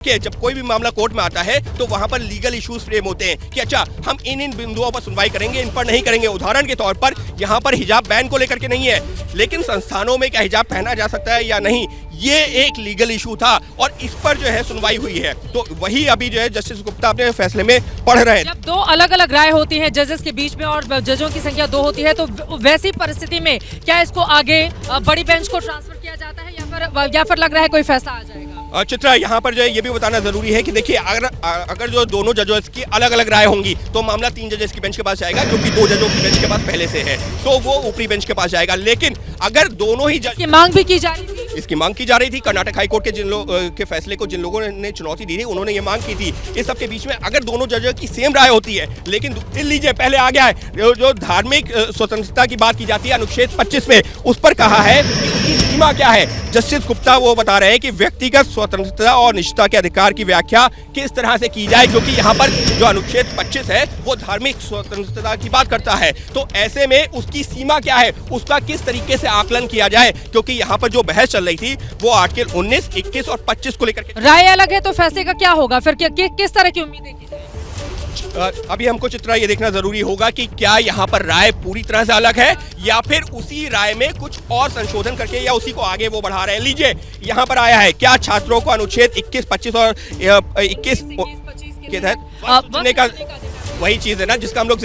कि जब कोई भी मामला कोर्ट में आता है तो वहां पर लीगल इश्यूज फ्रेम होते हैं कि अच्छा हम इन बिंदुओं पर सुनवाई करेंगे, इन पर नहीं करेंगे। उदाहरण के तौर पर यहाँ पर हिजाब बैन को लेकर के नहीं है, लेकिन संस्थानों में क्या हिजाब पहना जा सकता है या नहीं, ये एक लीगल इशू था और इस पर जो है सुनवाई हुई है। तो वही अभी जो है जस्टिस गुप्ता अपने फैसले में पढ़ रहे हैं। जब दो अलग अलग राय होती है जजेस के बीच में और जजों की संख्या 2 होती है, तो वैसी परिस्थिति में क्या इसको आगे बड़ी बेंच को ट्रांसफर किया जाता है या फिर लग रहा है कोई फैसला आ जाएगा? चित्रा, यहाँ पर जो है ये भी बताना जरूरी है कि देखिए अगर जो दोनों जजेस की अलग अलग राय होंगी तो मामला 3 जजेस की बेंच के पास जाएगा, क्योंकि 2 जजों की बेंच के पास पहले से है, तो वो ऊपरी बेंच के पास जाएगा। लेकिन अगर दोनों ही इसकी मांग भी की जा रही थी, इसकी मांग की जा रही थी। कर्नाटक हाईकोर्ट के के फैसले को जिन लोगों ने चुनौती दी थी उन्होंने ये मांग की थी। इस सब के बीच में अगर दोनों जजों की सेम राय होती है, लेकिन लीजिए पहले आ गया है जो धार्मिक स्वतंत्रता की बात की जाती है अनुच्छेद 25 में, उस पर कहा है कि उसकी सीमा क्या है। जस्टिस गुप्ता वो बता रहे हैं कि व्यक्तिगत स्वतंत्रता और निजता के अधिकार की व्याख्या किस तरह से की जाए, क्योंकि यहाँ पर जो अनुच्छेद 25 है वो धार्मिक स्वतंत्रता की बात करता है। तो ऐसे में उसकी सीमा क्या है, उसका किस तरीके से आकलन किया जाए, क्योंकि यहाँ पर जो बहस चल रही थी वो आर्टिकल 19, 21 और 25 को लेकर। राय अलग है तो फैसले का क्या होगा फिर? किस तरह की उम्मीदें की जाए? अभी हमको चित्रा ये देखना जरूरी होगा कि क्या यहाँ पर राय पूरी तरह से अलग है या फिर उसी राय में कुछ और संशोधन करके या उसी को आगे वो बढ़ा रहे हैं। लीजिए यहाँ पर आया है, क्या छात्रों को अनुच्छेद 21, 25 और 21 के तहत चुनने का वही चीज है ना जिसका हम लोग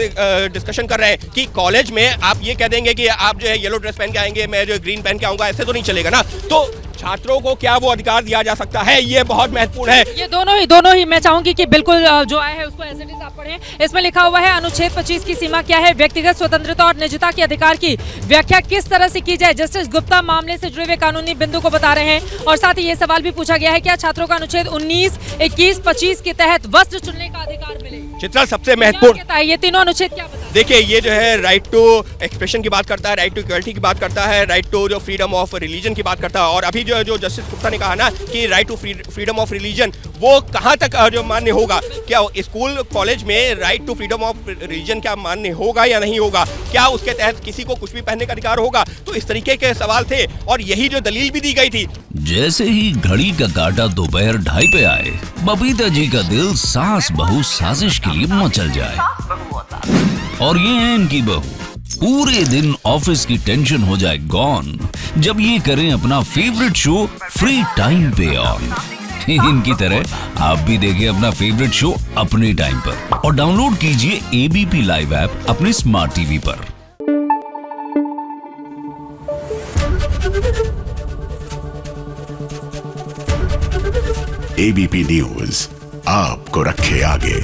डिस्कशन कर रहे हैं कि कॉलेज में आप ये कह देंगे कि आप जो है येलो ड्रेस पहन के आएंगे, मैं जो ग्रीन पहन के आऊंगा, ऐसे तो नहीं चलेगा ना। तो छात्रों को क्या वो अधिकार दिया जा सकता है, ये बहुत महत्वपूर्ण है। ये दोनों ही मैं चाहूंगी कि बिल्कुल जो आया है उसको एज इट इज आप पढ़ें। इसमें लिखा हुआ है अनुच्छेद 25 की सीमा क्या है, व्यक्तिगत स्वतंत्रता और निजता के अधिकार की व्याख्या किस तरह से की जाए। जस्टिस गुप्ता मामले से जुड़े हुए कानूनी बिंदु को बता रहे हैं और साथ ही ये सवाल भी पूछा गया है क्या छात्रों का अनुच्छेद 19, 21, 25 के तहत वस्त्र चुनने का अधिकार मिले। चित्रा, सबसे महत्वपूर्ण ये तीनों अनुच्छेद क्या बताते हैं? देखिए ये जो है राइट टू एक्सप्रेशन की बात करता है, राइट टू इक्वलिटी की बात करता है, राइट टू जो फ्रीडम ऑफ रिलीजन की बात करता है। और अभी जो जस्टिस गुप्ता ने कहा ना कि right to freedom of religion वो कहां तक जो मान्य होगा, क्या स्कूल कॉलेज में right to freedom of religion क्या मान्य होगा या नहीं होगा, क्या उसके तहत किसी को कुछ भी पहनने का अधिकार होगा। तो इस तरीके के सवाल थे और यही जो दलील भी दी गई थी। जैसे ही घड़ी का काटा दोपहर 2:30 पे आए, बबीता जी का दिल सास बहू साजिश के लिए मचल जाए। और ये है इनकी बहू, पूरे दिन ऑफिस की टेंशन हो जाए गॉन जब ये करें अपना फेवरेट शो फ्री टाइम पे ऑन। इनकी तरह आप भी देखें अपना फेवरेट शो अपने टाइम पर और डाउनलोड कीजिए एबीपी लाइव ऐप अपने स्मार्ट टीवी पर। एबीपी न्यूज आपको रखे आगे।